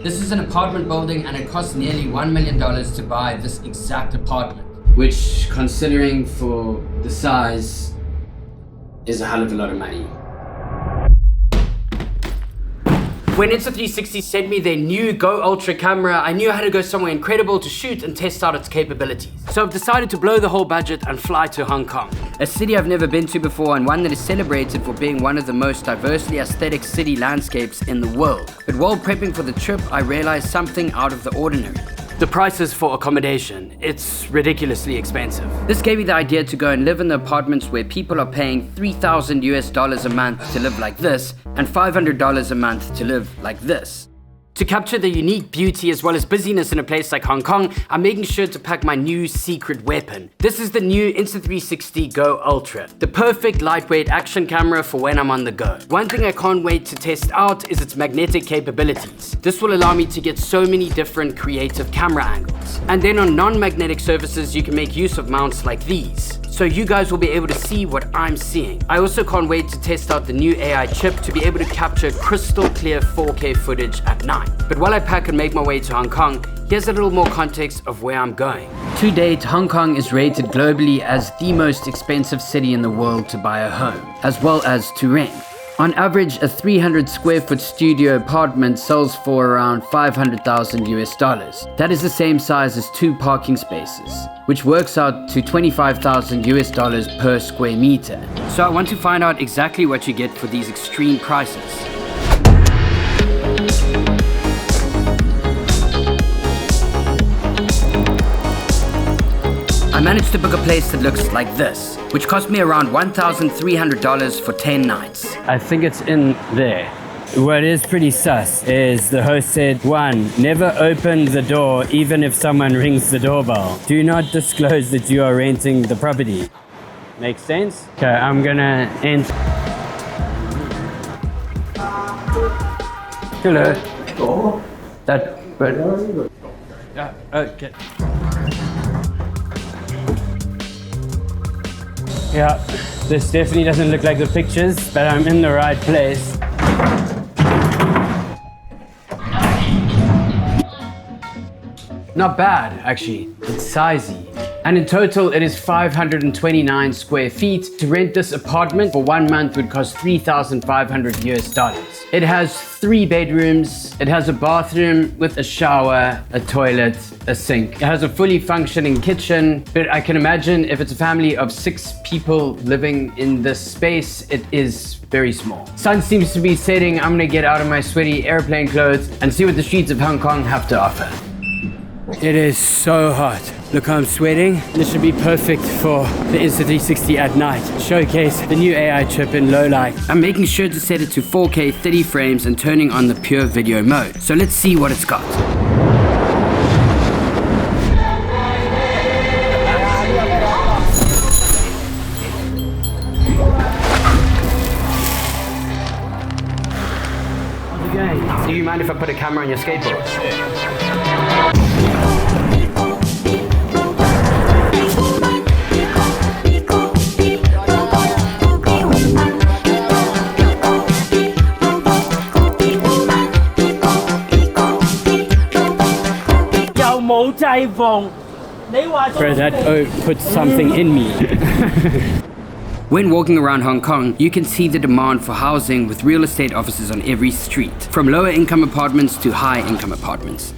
This is an apartment building and it costs nearly $1 million to buy this exact apartment. Which, considering for the size, is a hell of a lot of money. When Insta360 sent me their new Go Ultra camera, I knew I had to go somewhere incredible to shoot and test out its capabilities. So I've decided to blow the whole budget and fly to Hong Kong, a city I've never been to before and one that is celebrated for being one of the most diversely aesthetic city landscapes in the world. But while prepping for the trip, I realized something out of the ordinary. The prices for accommodation, it's ridiculously expensive. This gave me the idea to go and live in the apartments where people are paying $3,000 a month to live like this and $500 a month to live like this. To capture the unique beauty as well as busyness in a place like Hong Kong, I'm making sure to pack my new secret weapon. This is the new Insta360 Go Ultra, the perfect lightweight action camera for when I'm on the go. One thing I can't wait to test out is its magnetic capabilities. This will allow me to get so many different creative camera angles. And then on non-magnetic surfaces, you can make use of mounts like these. So you guys will be able to see what I'm seeing. I also can't wait to test out the new AI chip to be able to capture crystal clear 4K footage at night. But while I pack and make my way to Hong Kong, here's a little more context of where I'm going. To date, Hong Kong is rated globally as the most expensive city in the world to buy a home, as well as to rent. On average, a 300 square foot studio apartment sells for around $500,000. That is the same size as 2 parking spaces, which works out to $25,000 per square meter. So I want to find out exactly what you get for these extreme prices. I managed to book a place that looks like this, which cost me around $1,300 for 10 nights. I think it's in there. What is pretty sus is the host said, 1, never open the door even if someone rings the doorbell. Do not disclose that you are renting the property. Makes sense? Okay, I'm gonna enter. Hello. That, but... okay. Yeah, this definitely doesn't look like the pictures, but I'm in the right place. Not bad, actually. It's sizey. And in total, it is 529 square feet. To rent this apartment for 1 month would cost $3,500. It has 3 bedrooms. It has a bathroom with a shower, a toilet, a sink. It has a fully functioning kitchen, but I can imagine if it's a family of 6 people living in this space, it is very small. Sun seems to be setting. I'm gonna get out of my sweaty airplane clothes and see what the streets of Hong Kong have to offer. It is so hot. Look how I'm sweating. This should be perfect for the Insta360 at night. Showcase the new AI chip in low light. I'm making sure to set it to 4K 30 frames and turning on the pure video mode. So let's see what it's got. Okay. Do you mind if I put a camera on your skateboard? Bro, that puts something in me. When walking around Hong Kong, you can see the demand for housing with real estate offices on every street, from lower income apartments to high income apartments.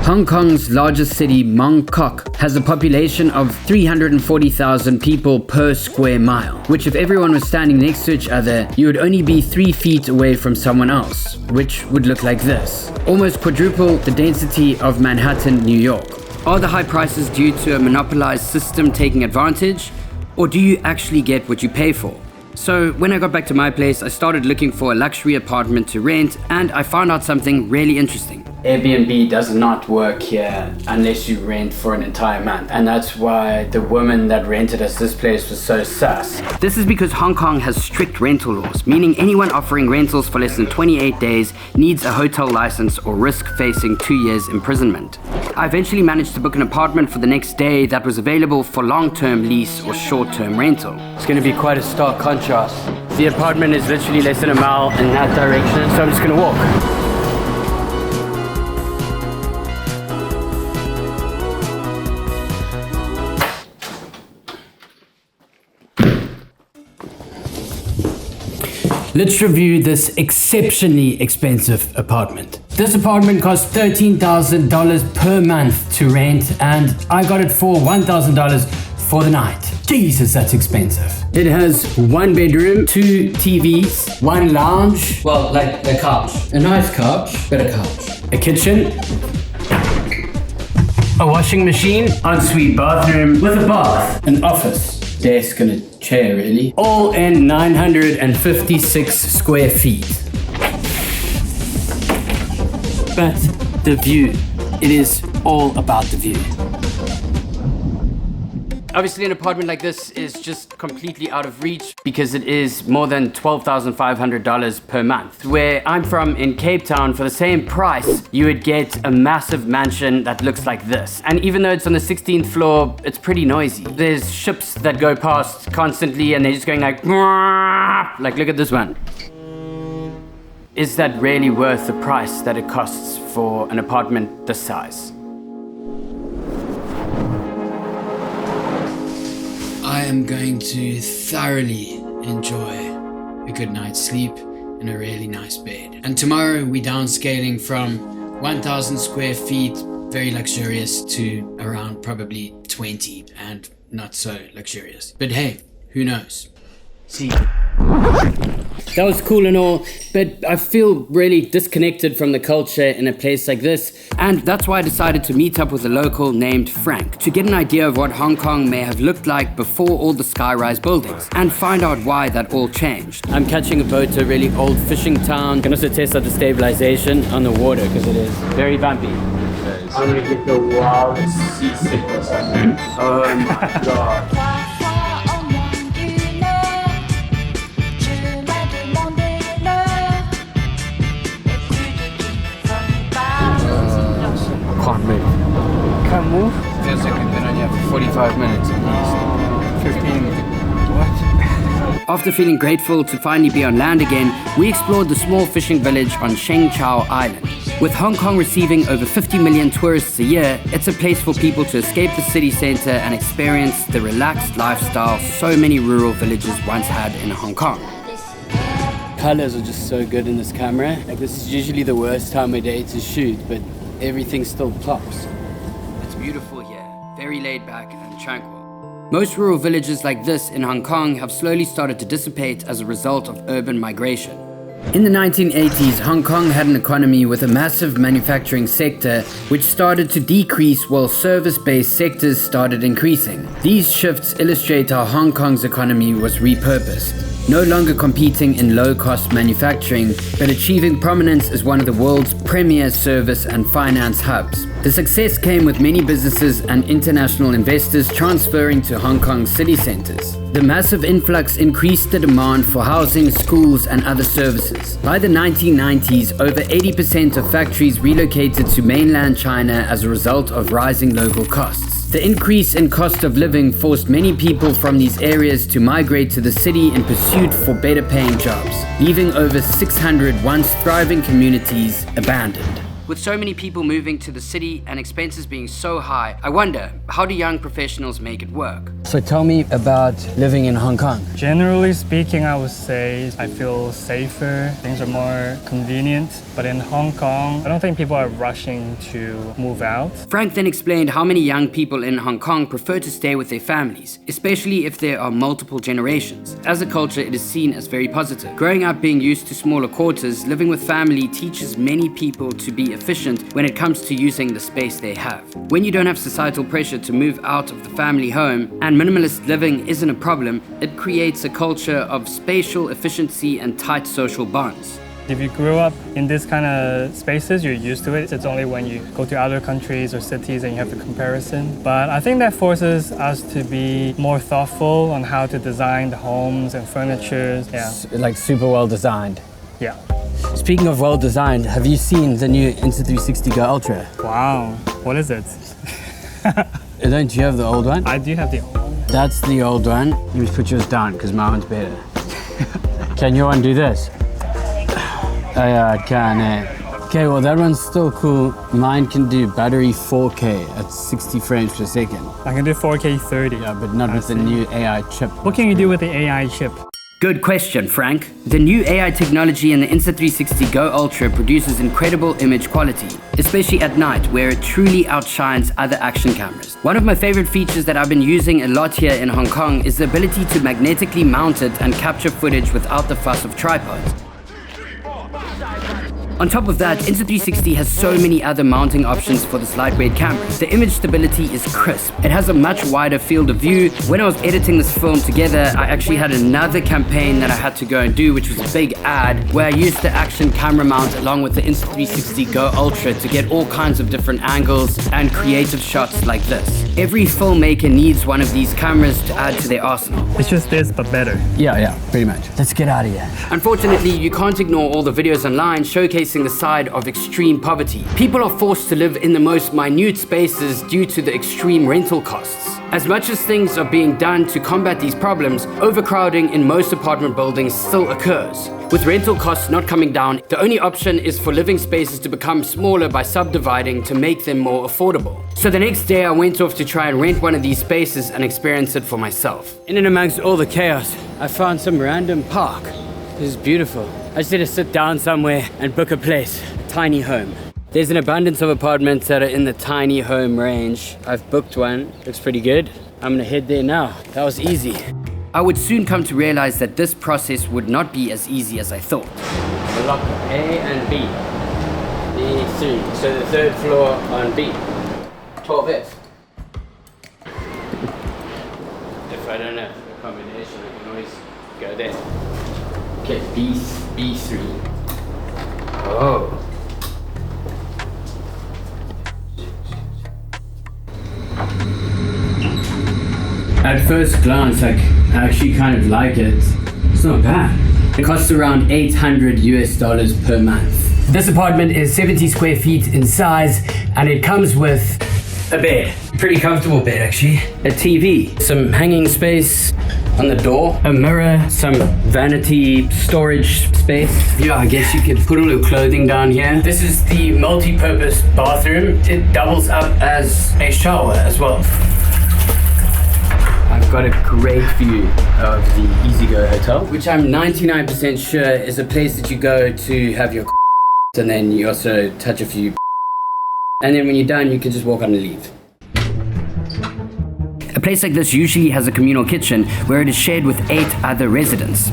Hong Kong's largest city, Mong Kok, has a population of 340,000 people per square mile, which if everyone was standing next to each other, you would only be 3 feet away from someone else, which would look like this. Almost quadruple the density of Manhattan, New York. Are the high prices due to a monopolized system taking advantage, or do you actually get what you pay for? So when I got back to my place, I started looking for a luxury apartment to rent, and I found out something really interesting. Airbnb does not work here unless you rent for an entire month, and that's why the woman that rented us this place was so sus. This is because Hong Kong has strict rental laws, meaning anyone offering rentals for less than 28 days needs a hotel license or risk facing 2 years imprisonment. I eventually managed to book an apartment for the next day that was available for long-term lease or short-term rental. It's going to be quite a stark contrast. The apartment is literally less than a mile in that direction, so I'm just going to walk. Let's review this exceptionally expensive apartment. This apartment cost $13,000 per month to rent, and I got it for $1,000 for the night. Jesus, that's expensive. It has 1 bedroom, 2 TVs, 1 lounge, well, like a couch. A nice couch, but a couch. A kitchen, a washing machine, ensuite bathroom with a bath, an office, desk and a chair really. All in 956 square feet. But the view, it is all about the view. Obviously an apartment like this is just completely out of reach because it is more than $12,500 per month. Where I'm from in Cape Town, for the same price, you would get a massive mansion that looks like this. And even though it's on the 16th floor, it's pretty noisy. There's ships that go past constantly and they're just going like look at this one. Is that really worth the price that it costs for an apartment this size? I am going to thoroughly enjoy a good night's sleep in a really nice bed. And tomorrow we're downscaling from 1,000 square feet, very luxurious, to around probably 20 and not so luxurious. But hey, who knows? See. That was cool and all, but I feel really disconnected from the culture in a place like this, and that's why I decided to meet up with a local named Frank to get an idea of what Hong Kong may have looked like before all the sky-rise buildings, and find out why that all changed. I'm catching a boat to a really old fishing town. Can also test out the stabilization on the water because it is very bumpy. I'm gonna get the wildest seasickness. Oh my god. Can't move. Can't move? Feels like we've been on here for 45 minutes at least. 15. What? After feeling grateful to finally be on land again, we explored the small fishing village on Sheng Chao Island. With Hong Kong receiving over 50 million tourists a year, it's a place for people to escape the city center and experience the relaxed lifestyle so many rural villages once had in Hong Kong. Colors are just so good in this camera. Like, this is usually the worst time of day to shoot, but everything still pops. It's beautiful here, very laid back and tranquil. Most rural villages like this in Hong Kong have slowly started to dissipate as a result of urban migration. In the 1980s, Hong Kong had an economy with a massive manufacturing sector which started to decrease while service-based sectors started increasing. These shifts illustrate how Hong Kong's economy was repurposed. No longer competing in low-cost manufacturing, but achieving prominence as one of the world's premier service and finance hubs. The success came with many businesses and international investors transferring to Hong Kong's city centers. The massive influx increased the demand for housing, schools, and other services. By the 1990s, over 80% of factories relocated to mainland China as a result of rising local costs. The increase in cost of living forced many people from these areas to migrate to the city in pursuit for better paying jobs, leaving over 600 once thriving communities abandoned. With so many people moving to the city and expenses being so high, I wonder, how do young professionals make it work? So tell me about living in Hong Kong. Generally speaking, I would say I feel safer, things are more convenient. But in Hong Kong, I don't think people are rushing to move out. Frank then explained how many young people in Hong Kong prefer to stay with their families, especially if there are multiple generations. As a culture, it is seen as very positive. Growing up being used to smaller quarters, living with family teaches many people to be efficient when it comes to using the space they have. When you don't have societal pressure to move out of the family home, and minimalist living isn't a problem, it creates a culture of spatial efficiency and tight social bonds. If you grew up in this kind of spaces, you're used to it. It's only when you go to other countries or cities and you have the comparison. But I think that forces us to be more thoughtful on how to design the homes and furniture. Yeah. Like super well designed. Yeah. Speaking of well designed, have you seen the new Insta360 Go Ultra? Wow. What is it? Don't you have the old one? I do have the old one. That's the old one. Let me put yours down because my one's better. Can your one do this? Oh yeah, it can, eh? Okay, well that one's still cool. Mine can do battery 4K at 60 frames per second. I can do 4K 30. Yeah, but not with the new AI chip. What can you do with the AI chip? Good question, Frank. The new AI technology in the Insta360 Go Ultra produces incredible image quality, especially at night where it truly outshines other action cameras. One of my favorite features that I've been using a lot here in Hong Kong is the ability to magnetically mount it and capture footage without the fuss of tripods. On top of that, Insta360 has so many other mounting options for this lightweight camera. The image stability is crisp. It has a much wider field of view. When I was editing this film together, I actually had another campaign that I had to go and do, which was a big ad, where I used the action camera mount along with the Insta360 Go Ultra to get all kinds of different angles and creative shots like this. Every filmmaker needs one of these cameras to add to their arsenal. It's just this, but better. Yeah, pretty much. Let's get out of here. Unfortunately, you can't ignore all the videos online showcasing the side of extreme poverty. People are forced to live in the most minute spaces due to the extreme rental costs. As much as things are being done to combat these problems, overcrowding in most apartment buildings still occurs. With rental costs not coming down, the only option is for living spaces to become smaller by subdividing to make them more affordable. So the next day I went off to try and rent one of these spaces and experience it for myself. In and amongst all the chaos, I found some random park. This is beautiful. I just need to sit down somewhere and book a place, a tiny home. There's an abundance of apartments that are in the tiny home range. I've booked one, looks pretty good. I'm gonna head there now. That was easy. I would soon come to realize that this process would not be as easy as I thought. Block A and B. B3, so the third floor on B. 12F. If I don't have a combination, I can always go there. Okay, B3. Oh. At first glance, I actually kind of like it. It's not bad. It costs around $800 per month. This apartment is 70 square feet in size, and it comes with a bed. Pretty comfortable bed, actually. A TV, some hanging space on the door, a mirror, some vanity storage space. Yeah, I guess you could put all your clothing down here. This is the multi-purpose bathroom. It doubles up as a shower as well. I've got a great view of the EasyGo Hotel, which I'm 99% sure is a place that you go to have your and then you also touch a few and then when you're done, you can just walk out and leave. A place like this usually has a communal kitchen where it is shared with 8 other residents.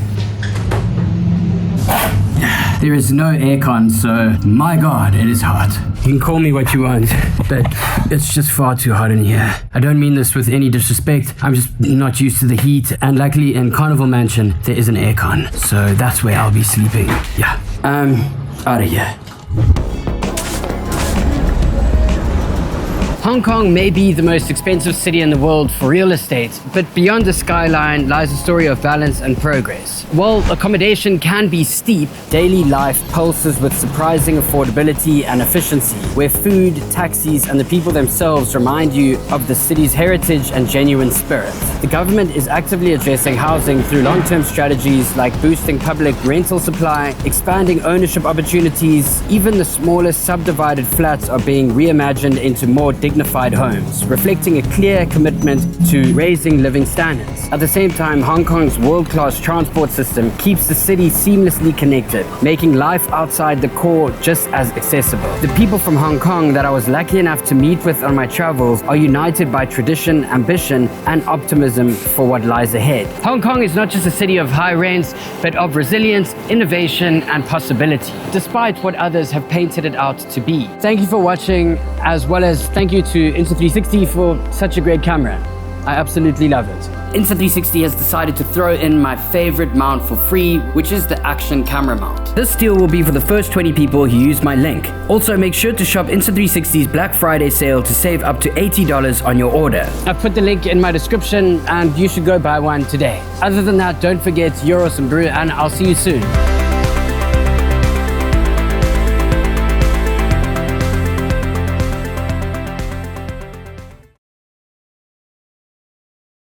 There is no aircon, so my God, it is hot. You can call me what you want, but it's just far too hot in here. I don't mean this with any disrespect. I'm just not used to the heat, and luckily in Carnival Mansion, there is an aircon, so that's where I'll be sleeping. Yeah, out of here. Hong Kong may be the most expensive city in the world for real estate, but beyond the skyline lies a story of balance and progress. While accommodation can be steep, daily life pulses with surprising affordability and efficiency, where food, taxis, and the people themselves remind you of the city's heritage and genuine spirit. The government is actively addressing housing through long-term strategies like boosting public rental supply, expanding ownership opportunities. Even the smallest subdivided flats are being reimagined into more dignified homes, reflecting a clear commitment to raising living standards. At the same time, Hong Kong's world-class transport system keeps the city seamlessly connected, making life outside the core just as accessible. The people from Hong Kong that I was lucky enough to meet with on my travels are united by tradition, ambition, and optimism for what lies ahead. Hong Kong is not just a city of high rents, but of resilience, innovation, and possibility, despite what others have painted it out to be. Thank you for watching, as well as thank you to Insta360 for such a great camera. I absolutely love it. Insta360 has decided to throw in my favorite mount for free, which is the action camera mount. This deal will be for the first 20 people who use my link. Also, make sure to shop Insta360's Black Friday sale to save up to $80 on your order. I've put the link in my description and you should go buy one today. Other than that, don't forget, you're awesome, brew, and I'll see you soon.